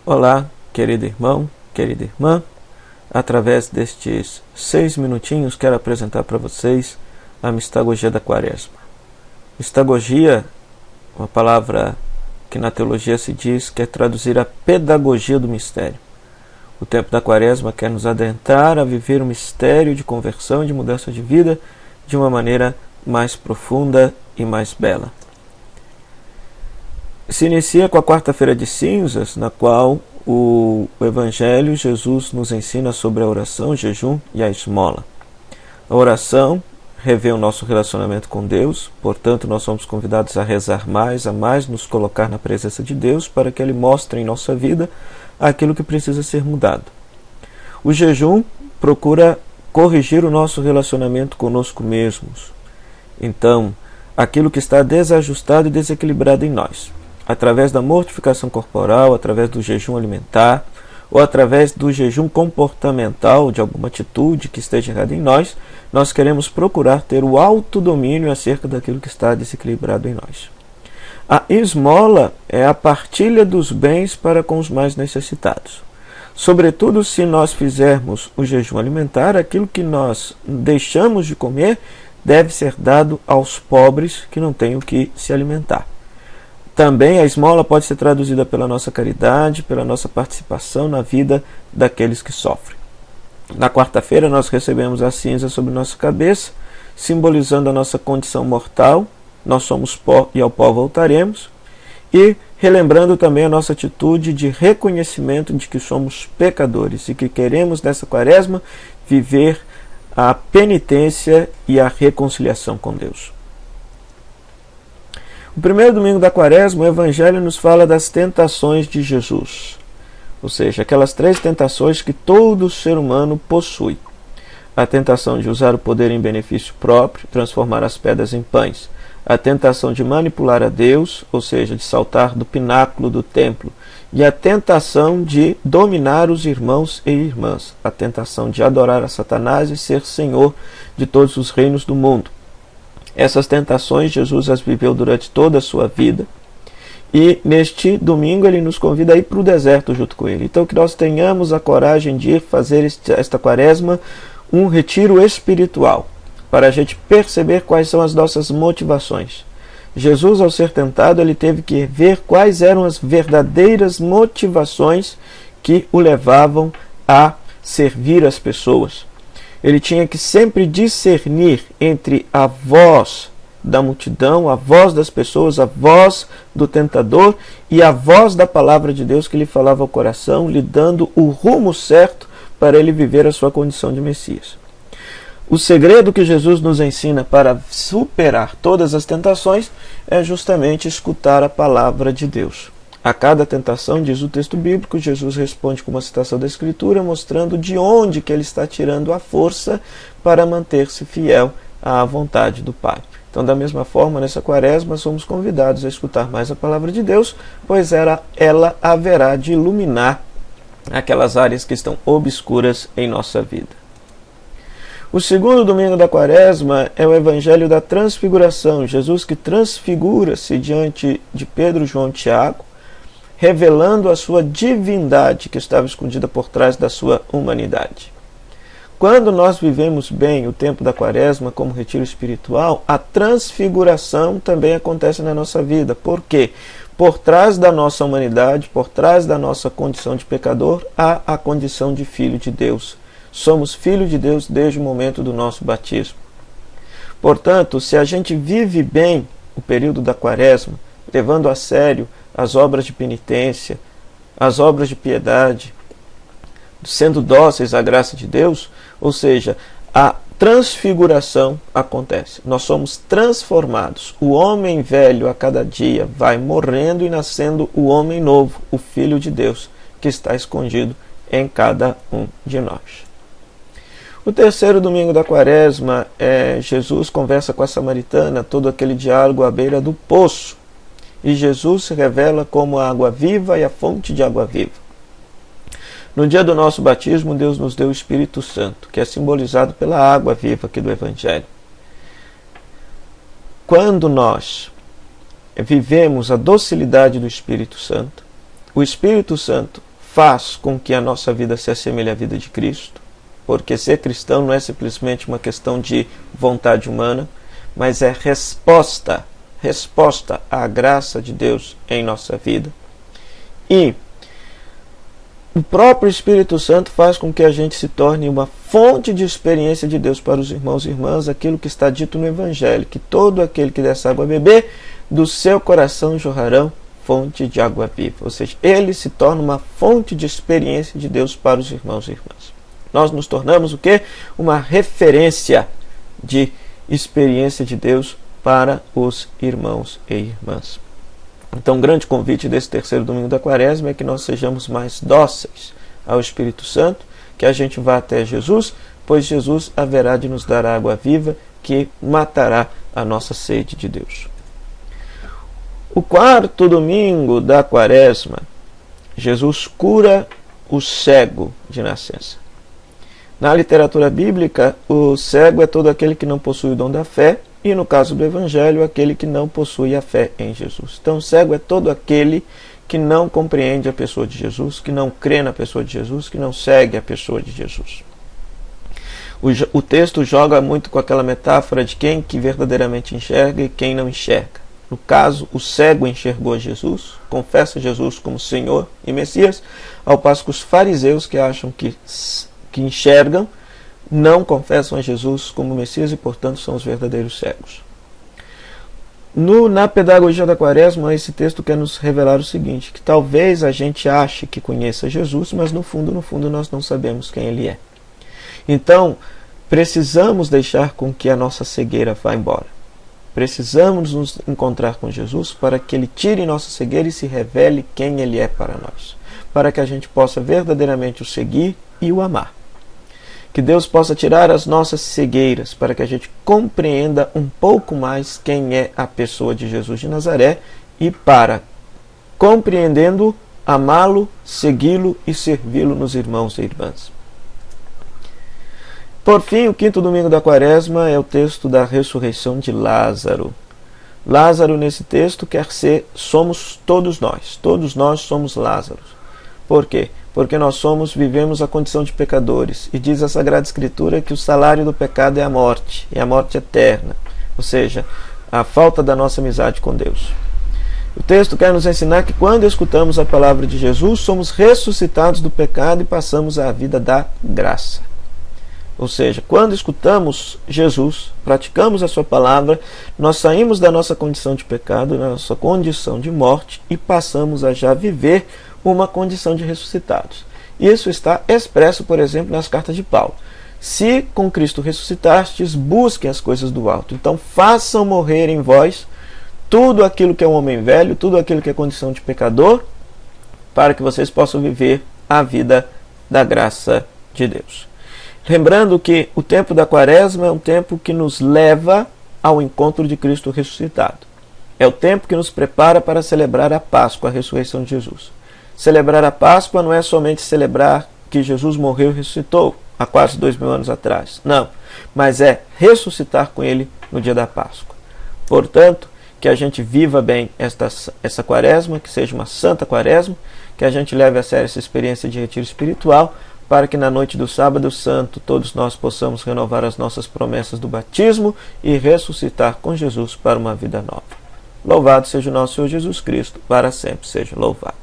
Olá, querido irmão, querida irmã. Através destes 6 minutinhos quero apresentar para vocês a mistagogia da Quaresma. Mistagogia, uma palavra que na teologia se diz que é traduzir a pedagogia do mistério. O tempo da Quaresma quer nos adentrar a viver o mistério de conversão e de mudança de vida de uma maneira mais profunda e mais bela. Se inicia com a quarta-feira de cinzas, na qual o Evangelho, Jesus nos ensina sobre a oração, o jejum e a esmola. A oração revê o nosso relacionamento com Deus, portanto nós somos convidados a rezar mais, a mais nos colocar na presença de Deus para que Ele mostre em nossa vida aquilo que precisa ser mudado. O jejum procura corrigir o nosso relacionamento conosco mesmos. Então, aquilo que está desajustado e desequilibrado em nós. Através da mortificação corporal, através do jejum alimentar, ou através do jejum comportamental de alguma atitude que esteja errada em nós, nós queremos procurar ter o autodomínio acerca daquilo que está desequilibrado em nós. A esmola é a partilha dos bens para com os mais necessitados. Sobretudo se nós fizermos o jejum alimentar, aquilo que nós deixamos de comer deve ser dado aos pobres que não têm o que se alimentar. Também a esmola pode ser traduzida pela nossa caridade, pela nossa participação na vida daqueles que sofrem. Na quarta-feira nós recebemos a cinza sobre nossa cabeça, simbolizando a nossa condição mortal. Nós somos pó e ao pó voltaremos. E relembrando também a nossa atitude de reconhecimento de que somos pecadores e que queremos nessa Quaresma viver a penitência e a reconciliação com Deus. No primeiro domingo da Quaresma, o Evangelho nos fala das tentações de Jesus, ou seja, aquelas 3 tentações que todo ser humano possui. A tentação de usar o poder em benefício próprio, transformar as pedras em pães. A tentação de manipular a Deus, ou seja, de saltar do pináculo do templo. E a tentação de dominar os irmãos e irmãs. A tentação de adorar a Satanás e ser senhor de todos os reinos do mundo. Essas tentações Jesus as viveu durante toda a sua vida. E neste domingo ele nos convida a ir para o deserto junto com ele. Então que nós tenhamos a coragem de ir fazer esta Quaresma um retiro espiritual, para a gente perceber quais são as nossas motivações. Jesus, ao ser tentado, ele teve que ver quais eram as verdadeiras motivações que o levavam a servir as pessoas. Ele tinha que sempre discernir entre a voz da multidão, a voz das pessoas, a voz do tentador e a voz da palavra de Deus que lhe falava ao coração, lhe dando o rumo certo para ele viver a sua condição de Messias. O segredo que Jesus nos ensina para superar todas as tentações é justamente escutar a palavra de Deus. A cada tentação, diz o texto bíblico, Jesus responde com uma citação da Escritura, mostrando de onde que ele está tirando a força para manter-se fiel à vontade do Pai. Então, da mesma forma, nessa Quaresma, somos convidados a escutar mais a palavra de Deus, pois ela haverá de iluminar aquelas áreas que estão obscuras em nossa vida. O segundo domingo da Quaresma é o Evangelho da Transfiguração. Jesus que transfigura-se diante de Pedro, João e Tiago, revelando a sua divindade que estava escondida por trás da sua humanidade. Quando nós vivemos bem o tempo da Quaresma como retiro espiritual, a transfiguração também acontece na nossa vida. Por quê? Por trás da nossa humanidade, por trás da nossa condição de pecador, há a condição de filho de Deus. Somos filho de Deus desde o momento do nosso batismo. Portanto, se a gente vive bem o período da Quaresma, levando a sério as obras de penitência, as obras de piedade, sendo dóceis à graça de Deus, ou seja, a transfiguração acontece. Nós somos transformados. O homem velho a cada dia vai morrendo e nascendo o homem novo, o Filho de Deus, que está escondido em cada um de nós. O terceiro domingo da Quaresma, Jesus conversa com a samaritana, todo aquele diálogo à beira do poço. E Jesus se revela como a água viva e a fonte de água viva. No dia do nosso batismo, Deus nos deu o Espírito Santo, que é simbolizado pela água viva aqui do Evangelho. Quando nós vivemos a docilidade do Espírito Santo, o Espírito Santo faz com que a nossa vida se assemelhe à vida de Cristo, porque ser cristão não é simplesmente uma questão de vontade humana, mas é resposta à graça de Deus em nossa vida. E o próprio Espírito Santo faz com que a gente se torne uma fonte de experiência de Deus para os irmãos e irmãs, aquilo que está dito no Evangelho, que todo aquele que dessa água beber, do seu coração jorrarão fonte de água viva. Ou seja, ele se torna uma fonte de experiência de Deus para os irmãos e irmãs. Nós nos tornamos o quê? Uma referência de experiência de Deus para os irmãos e irmãs. Então, o grande convite desse terceiro domingo da Quaresma é que nós sejamos mais dóceis ao Espírito Santo, que a gente vá até Jesus, pois Jesus haverá de nos dar a água viva que matará a nossa sede de Deus. O quarto domingo da Quaresma, Jesus cura o cego de nascença. Na literatura bíblica, o cego é todo aquele que não possui o dom da fé, e no caso do Evangelho, aquele que não possui a fé em Jesus. Então, o cego é todo aquele que não compreende a pessoa de Jesus, que não crê na pessoa de Jesus, que não segue a pessoa de Jesus. O texto joga muito com aquela metáfora de quem que verdadeiramente enxerga e quem não enxerga. No caso, o cego enxergou Jesus, confessa Jesus como Senhor e Messias, ao passo que os fariseus, que acham que enxergam, não confessam a Jesus como Messias e, portanto, são os verdadeiros cegos. Na pedagogia da Quaresma, esse texto quer nos revelar o seguinte, que talvez a gente ache que conheça Jesus, mas no fundo, nós não sabemos quem Ele é. Então, precisamos deixar com que a nossa cegueira vá embora. Precisamos nos encontrar com Jesus para que Ele tire nossa cegueira e se revele quem Ele é para nós, para que a gente possa verdadeiramente o seguir e o amar. Que Deus possa tirar as nossas cegueiras para que a gente compreenda um pouco mais quem é a pessoa de Jesus de Nazaré e para, compreendendo, amá-lo, segui-lo e servi-lo nos irmãos e irmãs. Por fim, o quinto domingo da Quaresma é o texto da ressurreição de Lázaro. Lázaro, nesse texto, somos todos nós somos Lázaro. Por quê? Porque nós vivemos a condição de pecadores. E diz a Sagrada Escritura que o salário do pecado é a morte eterna. Ou seja, a falta da nossa amizade com Deus. O texto quer nos ensinar que quando escutamos a palavra de Jesus, somos ressuscitados do pecado e passamos à vida da graça. Ou seja, quando escutamos Jesus, praticamos a sua palavra, nós saímos da nossa condição de pecado, da nossa condição de morte e passamos a já viver uma condição de ressuscitados. Isso está expresso, por exemplo, nas cartas de Paulo. Se com Cristo ressuscitastes, busquem as coisas do alto. Então façam morrer em vós tudo aquilo que é um homem velho, tudo aquilo que é condição de pecador, para que vocês possam viver a vida da graça de Deus. Lembrando que o tempo da Quaresma é um tempo que nos leva ao encontro de Cristo ressuscitado. É o tempo que nos prepara para celebrar a Páscoa, a ressurreição de Jesus. Celebrar a Páscoa não é somente celebrar que Jesus morreu e ressuscitou há quase 2000 anos atrás. Não, mas é ressuscitar com Ele no dia da Páscoa. Portanto, que a gente viva bem essa Quaresma, que seja uma santa Quaresma, que a gente leve a sério essa experiência de retiro espiritual, para que na noite do Sábado Santo todos nós possamos renovar as nossas promessas do batismo e ressuscitar com Jesus para uma vida nova. Louvado seja o nosso Senhor Jesus Cristo, para sempre seja louvado.